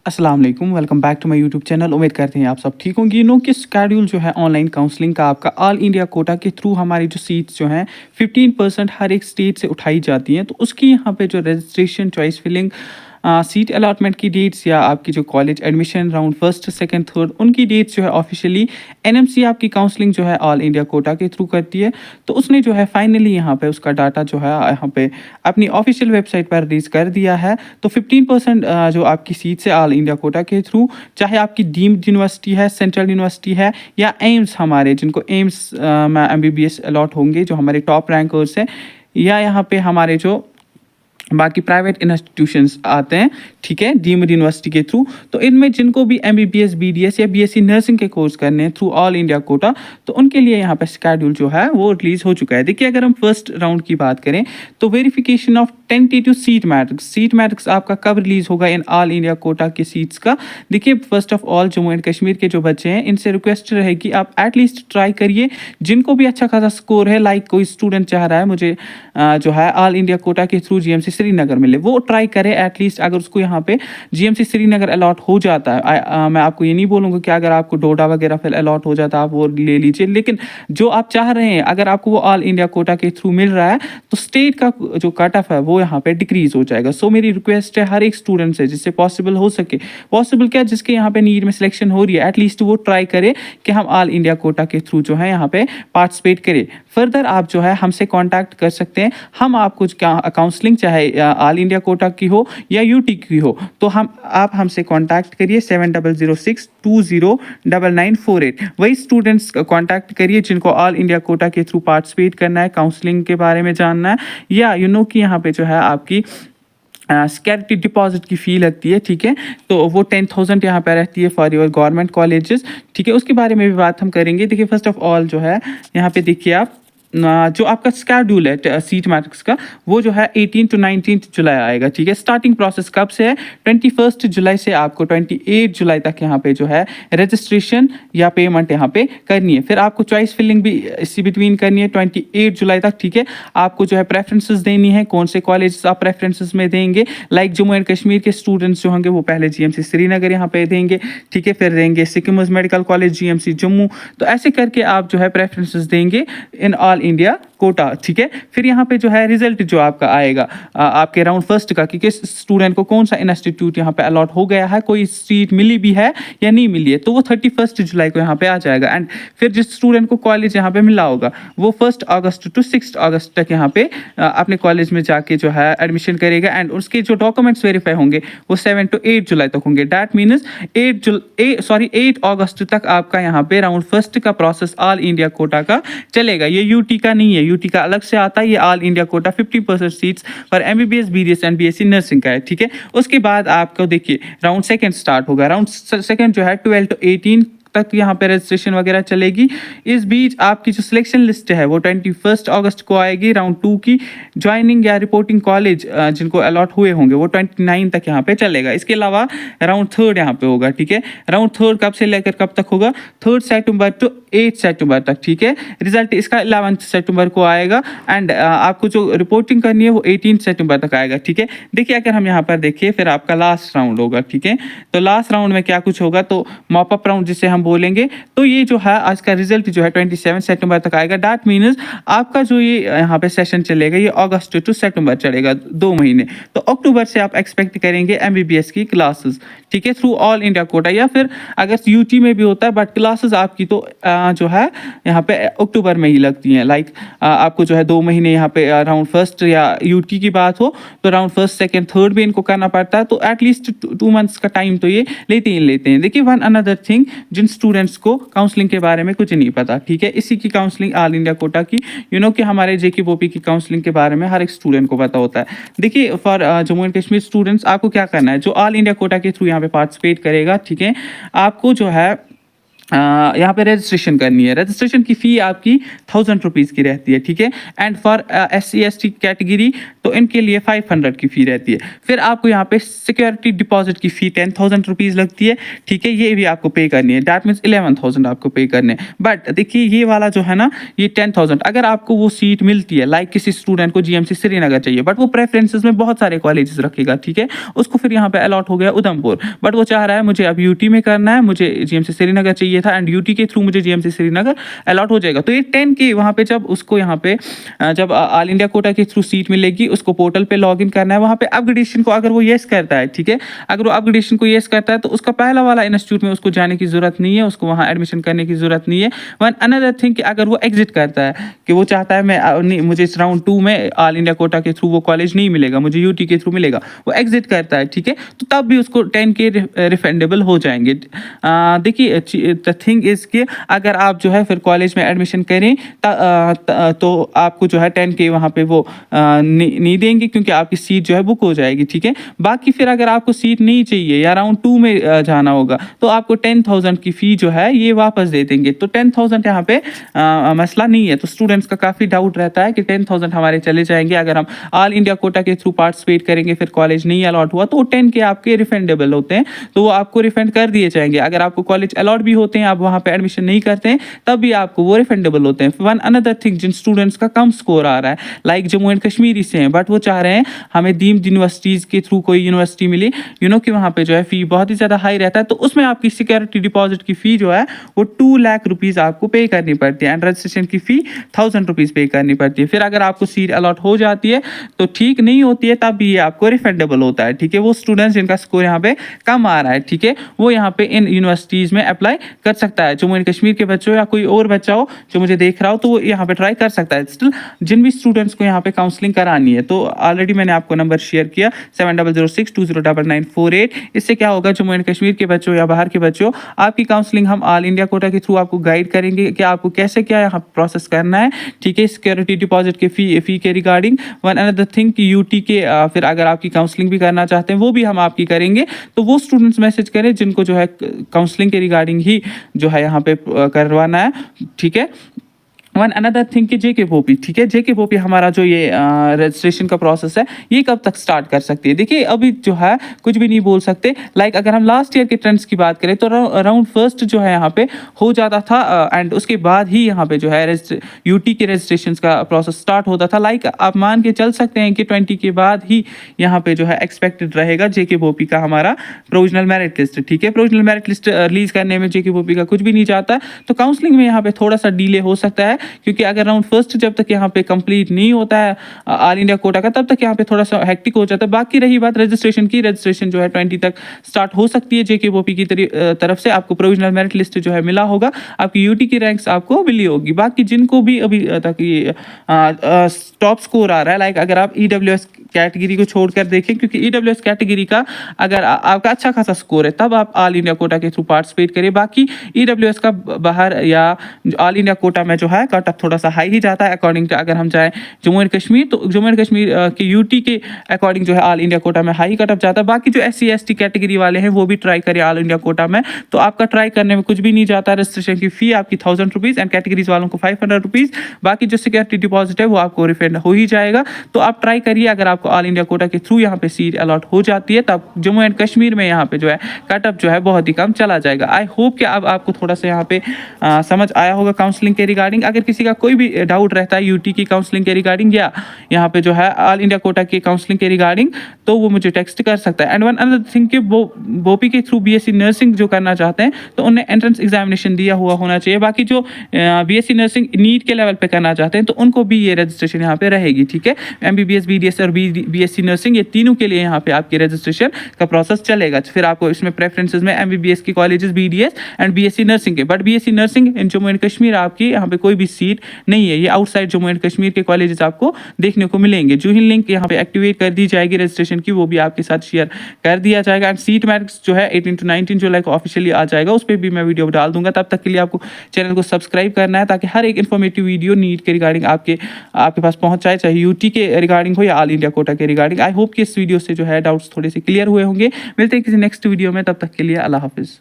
अस्सलाम वालेकुम, welcome back to my YouTube channel. उम्मीद करते हैं आप सब ठीक होंगे। कि शेड्यूल जो है ऑनलाइन काउंसलिंग का आपका ऑल इंडिया कोटा के थ्रू हमारी जो सीट्स जो हैं 15% हर एक स्टेट से उठाई जाती हैं। तो उसकी यहाँ पे जो registration, choice filling, seat allotment की डेट्स या आपकी जो college admission round first, second, third, उनकी डेट्स जो है ऑफिशियली एनएमसी आपकी काउंसलिंग जो है ऑल इंडिया कोटा के थ्रू करती है। तो उसने जो है फाइनली यहाँ पे उसका डाटा जो है यहाँ पे अपनी ऑफिशियल वेबसाइट पर रिलीज कर दिया है। तो 15% जो आपकी सीट्स है ऑल इंडिया कोटा के थ्रू, चाहे आपकी डीम्ड यूनिवर्सिटी है, सेंट्रल यूनिवर्सिटी है या एम्स, हमारे जिनको एम्स में एमबीबीएस अलॉट होंगे जो हमारे टॉप रैंकर्स हैं, या यहाँ पे हमारे जो बाकी प्राइवेट इंस्टीट्यूशंस आते हैं, ठीक है, डीम्ड यूनिवर्सिटी के थ्रू। तो इनमें जिनको भी एमबीबीएस, बीडीएस या बीएससी नर्सिंग के कोर्स करने हैं थ्रू ऑल इंडिया कोटा, तो उनके लिए यहाँ पर शेड्यूल जो है वो रिलीज हो चुका है। देखिए, अगर हम फर्स्ट राउंड की बात करें तो verification of tentative seat matrix आपका कब रिलीज होगा इन ऑल इंडिया कोटा के सीट्स का। देखिए, first of all Jammu and Kashmir के जो बच्चे हैं इनसे रिक्वेस्ट रहेगी आप एटलीस्ट ट्राई करिए, जिनको भी अच्छा खासा स्कोर है, लाइक कोई स्टूडेंट चाह रहा है मुझे जो है ऑल इंडिया कोटा के थ्रू जीएमसी श्रीनगर मिले, वो ट्राई करे एटलीस्ट। अगर उसको यहाँ पे जीएमसी श्रीनगर अलॉट हो जाता है, मैं आपको ये नहीं बोलूँगा कि अगर आपको डोडा वगैरह फिर अलॉट हो जाता है आप वो ले लीजिए, लेकिन जो आप चाह रहे हैं अगर आपको वो ऑल इंडिया कोटा के थ्रू मिल रहा है तो स्टेट का जो कट ऑफ है वो यहाँ पे डिक्रीज हो जाएगा। सो मेरी रिक्वेस्ट है हर एक स्टूडेंट से, जिससे पॉसिबल हो सके, पॉसिबल क्या, जिसके यहाँ पे नीट में सिलेक्शन हो रही है, एटलीस्ट वो ट्राई करे कि हम ऑल इंडिया कोटा के थ्रू जो है यहाँ पे पार्टिसिपेट करें। फर्दर आप जो है हमसे कांटेक्ट कर सकते हैं। हम आपको काउंसलिंग चाहे ऑल इंडिया कोटा की हो या यूटी की हो, तो आप हमसे कांटेक्ट करिए 7006209948। वही स्टूडेंट्स कांटेक्ट करिए जिनको ऑल इंडिया कोटा के थ्रू पार्टिसिपेट करना है, काउंसलिंग के बारे में जानना है, या कि यहाँ पे जो है आपकी सिक्योरिटी डिपॉजिट की फ़ी लगती है, ठीक है, तो वो 10,000 यहाँ पर रहती है फॉर योर गवर्नमेंट कॉलेजेस, ठीक है। उसके बारे में भी बात हम करेंगे। देखिए, फर्स्ट ऑफ ऑल जो है यहाँ पे देखिए आप जो आपका शेड्यूल है सीट मैट्रिक्स का, वो जो है 18 to 19 जुलाई आएगा, ठीक है। स्टार्टिंग प्रोसेस कब से है? 21 जुलाई से आपको 28 जुलाई तक यहाँ पे जो है रजिस्ट्रेशन या पेमेंट यहाँ पे करनी है। फिर आपको चॉइस फिलिंग भी इसी बिटवीन करनी है 28 जुलाई तक, ठीक है। आपको जो है प्रेफरेंसेस देनी है, कौन से कॉलेज आप प्रेफरेंसेस में देंगे, लाइक जम्मू एंड कश्मीर के स्टूडेंट्स जो होंगे वो पहले जीएमसी श्रीनगर यहाँ पे देंगे, ठीक है, फिर देंगे Sikkim medical college GMC Jammu. तो ऐसे करके आप जो है प्रेफरेंसेस देंगे इन ऑल इंडिया कोटा, ठीक है। फिर यहाँ पे जो है रिजल्ट जो आपका आएगा आपके राउंड फर्स्ट का, कि किस स्टूडेंट को कौन सा इंस्टीट्यूट यहाँ पे अलॉट हो गया है, कोई सीट मिली भी है या नहीं मिली है, तो वो 31 जुलाई को यहाँ पे आ जाएगा। एंड फिर जिस स्टूडेंट को कॉलेज यहाँ पे मिला होगा वो 1 अगस्त टू 6 अगस्त तक यहाँ पे अपने कॉलेज में जाके जो है एडमिशन करेगा। एंड उसके जो डॉक्यूमेंट्स वेरीफाई होंगे वो 7 to 8 जुलाई तक होंगे। डैट मीन्स 8 अगस्त तक आपका यहाँ पे राउंड फर्स्ट का प्रोसेस ऑल इंडिया कोटा का चलेगा। ये यूटी का नहीं है, यूटी का अलग से आता है, ये ऑल इंडिया कोटा 50% सीट्स पर MBBS, BDS and BSc nursing का है, ठीक है। उसके बाद आपको देखिए राउंड सेकंड स्टार्ट होगा। राउंड सेकंड जो है 12 to 18 तक यहाँ पे रजिस्ट्रेशन वगैरह चलेगी। इस बीच आपकी जो सिलेक्शन लिस्ट है वो 21 अगस्त को आएगी। राउंड 2 की ज्वाइनिंग या रिपोर्टिंग कॉलेज जिनको अलॉट हुए होंगे वो 29 तक यहाँ पे चलेगा। इसके अलावा राउंड थर्ड यहाँ पे होगा, ठीक है। राउंड थर्ड कब से लेकर कब तक होगा? 3 सितंबर टू 8 सितंबर तक, ठीक है। रिजल्ट इसका 11 सितंबर को आएगा। एंड आपको जो रिपोर्टिंग करनी है वो 18 सितंबर तक आएगा, ठीक है। देखिए, अगर हम यहाँ पर देखिए फिर आपका लास्ट राउंड होगा, ठीक है। तो लास्ट राउंड में क्या कुछ होगा, तो मॉपअप राउंड जिसे हम बोलेंगे, तो ये जो है आज का रिजल्ट जो है 27 सितंबर तक आएगा। दैट मीन्स आपका जो ये यहाँ पे सेशन चलेगा ये अगस्त टू सितंबर चलेगा, 2 महीने। तो अक्टूबर से आप एक्सपेक्ट करेंगे एमबीबीएस की क्लासेस, ठीक है, थ्रू ऑल इंडिया कोटा, या फिर अगर यूटी में भी होता है बट क्लासेस आपकी तो जो है यहाँ पे अक्टूबर में ही लगती हैं। लाइक आपको जो है 2 महीने यहाँ पे राउंड फर्स्ट या यूटी की बात हो तो राउंड फर्स्ट, सेकंड, थर्ड भी इनको करना पड़ता है। तो एटलीस्ट 2 मंथ्स का टाइम तो ये लेते हैं। देखिए, वन अनदर थिंग, जिन स्टूडेंट्स को काउंसलिंग के बारे में कुछ नहीं पता, ठीक है, इसी की काउंसलिंग ऑल इंडिया कोटा की, कि हमारे जेकेबोपी की काउंसलिंग के बारे में हर एक स्टूडेंट को पता होता है। देखिए, for Jammu and Kashmir students आपको क्या करना है, जो ऑल इंडिया कोटा के थ्रू यहाँ पे पार्टिसिपेट करेगा, ठीक है, आपको जो है यहाँ पे रजिस्ट्रेशन करनी है। रजिस्ट्रेशन की फ़ी आपकी 1000 रुपीज़ की रहती है, ठीक है। एंड फॉर SC/ST कैटेगरी तो इनके लिए 500 की फ़ी रहती है। फिर आपको यहाँ पे सिक्योरिटी डिपॉजिट की फ़ी 10,000 रुपीज़ लगती है, ठीक है। ये भी आपको पे करनी है, दैट मीन्स 11,000 आपको पे करने हैं। बट देखिए ये वाला जो है ना, ये 10,000 अगर आपको वो सीट मिलती है, लाइक किसी स्टूडेंट को GMC श्रीनगर चाहिए, बट वो प्रेफरेंसेस में बहुत सारे कॉलेजेस रखेगा, ठीक है। उसको फिर यहाँ पे अलॉट हो गया उधमपुर, बट वो चाह रहा है मुझे अब UT में करना है, मुझे GMC श्रीनगर चाहिए था एंड UT के थ्रू मुझे GMC श्रीनगर अलॉट हो जाएगा। तो ये 10K वहाँ पे जब उसको यहाँ पे जब ऑल इंडिया कोटा के थ्रू सीट मिलेगी, उसको पोर्टल पे लॉगिन करना है। वहाँ पे अपग्रेडेशन को अगर वो येस करता है, ठीक है, अगर वो अपग्रेडेशन को येस करता है तो उसका पहला वाला इंस्टीट्यूट में उसको जाने की ज़रूरत नहीं है, उसको वहाँ एडमिशन करने की ज़रूरत नहीं है। वन अनदर थिंग कि अगर वो एग्जिट करता है कि वो चाहता है मुझे इस राउंड 2 में ऑल इंडिया कोटा के थ्रू वो कॉलेज नहीं मिलेगा, मुझे UT के थ्रू मिलेगा, वो एग्जिट करता है, ठीक है, तो तब भी उसको 10K रिफंडेबल हो जाएंगे। देखिए द थिंग इज़ कि अगर आप जो है फिर कॉलेज में एडमिशन करें तो आपको जो है 10K वहाँ पे वो नहीं देंगे, क्योंकि आपकी सीट जो है बुक हो जाएगी, ठीक है। बाकी फिर अगर आपको सीट नहीं चाहिए या राउंड 2 में जाना होगा तो आपको 10,000 की फ़ी जो है ये वापस दे देंगे। तो 10,000 यहाँ पे मसला नहीं है। तो स्टूडेंट्स का काफ़ी डाउट रहता है कि 10,000 हमारे चले जाएंगे अगर हम ऑल इंडिया कोटा के थ्रू पार्टिसिपेट करेंगे, फिर कॉलेज नहीं अलॉट हुआ तो 10K आपके रिफंडेबल होते हैं, तो वो आपको रिफंड कर दिए जाएंगे। अगर आपको कॉलेज अलॉट भी होते हैं, आप वहाँ पे एडमिशन नहीं करते हैं, तब भी आपको वो रिफंडेबल होते हैं। वन अनदर थिंग, जिन स्टूडेंट्स का कम स्कोर आ रहा है, लाइक जम्मू एंड कश्मीर से हैं, बट वो चाह रहे हैं हमें डीम्ड यूनिवर्सिटीज़ के थ्रू कोई यूनिवर्सिटी मिली, कि वहाँ पे जो है फ़ी बहुत ही ज़्यादा हाई रहता है, तो उसमें आपकी सिक्योरिटी डिपॉजिट की फ़ी जो है वो 2 लाख रुपीज़ आपको पे करनी पड़ती है एंड रजिस्ट्रेशन की फ़ी 1000 रुपीज़ पे करनी पड़ती है। फिर अगर आपको सीट अलॉट हो जाती है तो ठीक, नहीं होती है तब भी ये आपको रिफंडेबल होता है, ठीक है। वो स्टूडेंट्स जिनका स्कोर यहाँ पे कम आ रहा है, ठीक है, वो यहाँ पे इन यूनिवर्सिटीज़ में अप्लाई कर सकता है। जम्मू एंड कश्मीर के बच्चों या कोई और बच्चा हो जो मुझे देख रहा हो तो वो यहाँ पे ट्राई कर सकता है। स्टिल जिन भी स्टूडेंट्स को यहाँ पे काउंसलिंग करानी है तो ऑलरेडी मैंने आपको नंबर शेयर किया 7006209948। इससे क्या होगा, जम्मू एंड कश्मीर के बच्चों या बाहर के बच्चों, आपकी काउंसलिंग हम ऑल इंडिया कोटा के थ्रू आपको गाइड करेंगे कि आपको कैसे क्या यहाँ प्रोसेस करना है, ठीक है। सिक्योरिटी डिपॉजिट के फ़ी के रिगार्डिंग। वन अनदर थिंग कि UT के फिर अगर आपकी काउंसलिंग भी करना चाहते हैं वो भी हम आपकी करेंगे। तो वो स्टूडेंट्स मैसेज करें जिनको जो है काउंसलिंग के रिगार्डिंग ही जो है यहाँ पे करवाना है, ठीक है। वन अनदर थिंग कि JK पोपी, ठीक है, JK पोपी हमारा जो ये रजिस्ट्रेशन का प्रोसेस है ये कब तक स्टार्ट कर सकती है। देखिए अभी जो है कुछ भी नहीं बोल सकते। लाइक अगर हम लास्ट ईयर के ट्रेंड्स की बात करें तो अराउंड फर्स्ट जो है यहाँ पे हो जाता था एंड उसके बाद ही यहाँ पे जो है UT के रजिस्ट्रेशन का प्रोसेस स्टार्ट होता था। लाइक आप मान के चल सकते हैं कि 20 के बाद ही यहाँ पे जो है एक्सपेक्टेड रहेगा JK पोपी का हमारा प्रोविजनल मेरिट लिस्ट, ठीक है। प्रोविजनल मेरिट लिस्ट रिलीज करने में JK पोपी का कुछ भी नहीं जाता, तो काउंसलिंग में यहाँ पे थोड़ा सा डिले हो सकता है, क्योंकि अगर राउंड फर्स्ट जब तक यहाँ पे कंप्लीट नहीं होता है ऑल इंडिया कोटा का, तब तक यहाँ पे थोड़ा सा हेक्टिक हो जाता है। बाकी रही बात रजिस्ट्रेशन की, रजिस्ट्रेशन जो है 20 तक स्टार्ट हो सकती है। JK पोपी की तरफ से आपको प्रोविजनल मेरिट लिस्ट जो है मिला होगा, आपकी UT की रैंक्स आपको मिली होगी। बाकी जिनको भी अभी तक ये टॉप स्कोर आ रहा है, लाइक अगर आप EWS कैटेगरी को छोड़कर देखें, क्योंकि EWS कैटेगरी का अगर आपका अच्छा खासा स्कोर है तब आप ऑल इंडिया कोटा के थ्रू पार्टिसिपेट करिए। बाकी EWS का बाहर या ऑल इंडिया कोटा में जो है कट ऑफ थोड़ा सा हाई ही जाता है अकॉर्डिंग टू। अगर हम जाएं जम्मू एंड कश्मीर तो जम्मू एंड कश्मीर के UT के अकॉर्डिंग जो है ऑल इंडिया कोटा में हाई कट ऑफ जाता है। बाकी जो SC/ST कैटेगरी वाले हैं वो भी ट्राई करिए ऑल इंडिया कोटा में, तो आपका ट्राई करने में कुछ भी नहीं जाता। रजिस्ट्रेशन की फ़ी आपकी 1000 रुपीज़ एंड कैटेगरीज वालों को 500 रुपीज़। बाकी जो सिक्योरिटी डिपॉजिट है वो आपको रिफंड हो ही जाएगा। तो आप ट्राई करिए, अगर आपको ऑल इंडिया कोटा के थ्रू यहाँ पे सीट अलॉट हो जाती है तब जम्मू एंड कश्मीर में यहाँ पे जो है कट ऑफ जो है बहुत ही कम चला जाएगा। आई होप कि अब आपको थोड़ा सा यहाँ पे समझ आया होगा काउंसलिंग के रिगार्डिंग। अगर किसी का कोई भी डाउट रहता है UT की काउंसलिंग के रिगार्डिंग या यहाँ पे जो है ऑल इंडिया कोटा की काउंसलिंग के रिगार्डिंग, तो वो मुझे टेक्स्ट कर सकता है। एंड वन अनदर थिंग कि वो बोपी के थ्रू BSc नर्सिंग जो करना चाहते हैं तो उन्हें एंट्रेंस एग्जामिनेशन दिया हुआ होना चाहिए। बाकी जो BSc नर्सिंग नीट के लेवल पे करना चाहते हैं तो उनको भी ये रजिस्ट्रेशन यहाँ पे रहेगी, ठीक है। MBBS BDS और BSc नर्सिंग, ये तीनों के लिए यहाँ पे आपकी रजिस्ट्रेशन का प्रोसेस चलेगा। फिर आपको इसमें प्रेफरेंसेज में MBBS के colleges BDS and BSc nursing के, but BSc nursing in Jammu and Kashmir आपकी यहाँ पे कोई भी सीट नहीं है, ये आउटसाइड जम्मू एंड कश्मीर के कॉलेजेस आपको देखने को मिलेंगे। जो ही लिंक यहाँ पे एक्टिवेट कर दी जाएगी रजिस्ट्रेशन की, वो भी आपके साथ शेयर कर दिया जाएगा। एंड सीट मैट्रिक्स जो है 18 to 19 जुलाई को ऑफिशियली आ जाएगा, उस पर भी मैं वीडियो डाल दूंगा। तब तक के लिए आपको चैनल को सब्सक्राइब करना है ताकि हर एक इन्फॉर्मेटिव वीडियो नीट के रिगार्डिंग आपके पास पहुंच जाए, चाहे UT के रिगार्डिंग हो या ऑल इंडिया कोटा के रिगार्डिंग। आई होप कि इस वीडियो से जो है डाउट्स थोड़े से क्लियर हुए होंगे। मिलते हैं किसी नेक्स्ट वीडियो में, तब तक के लिए अल्लाह हाफिज़।